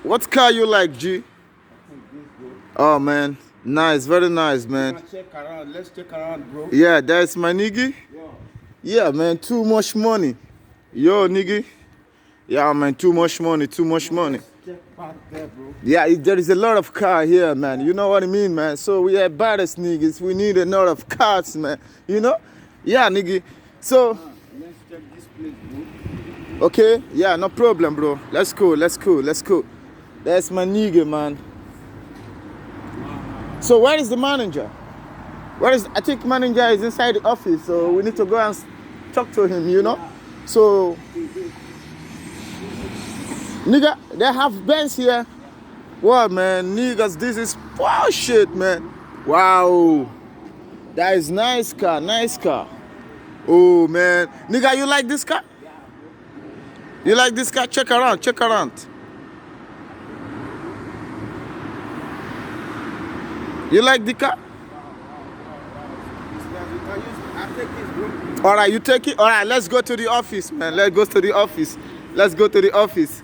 What car you like, G? I think this, bro. Oh man, nice, very nice, man. Check around. Let's check around, bro. Yeah, that's my nigga. Yeah. Yeah, man, too much money. Yo, nigga. Yeah, man, too much money, too much money. Let's check back there, bro. Yeah, there is a lot of car here, man. You know what I mean, man? So we are baddest niggas. We need a lot of cars, man. You know? Yeah, nigga. So, Let's check this place, bro. okay. Yeah, no problem, bro. Let's go, let's go, let's go. That's my nigga, man. So where is the manager? I think manager is inside the office, so we need to go and talk to him, you know? So, nigga, they have Benz here. What, man? Niggas, this is bullshit, man. Wow. That is nice car, nice car. Oh, man. Nigga, you like this car? You like this car? Check around, check around. You like the car? I take this, bro. All right, you take it. All right, let's go to the office, man. Let's go to the office. Let's go to the office.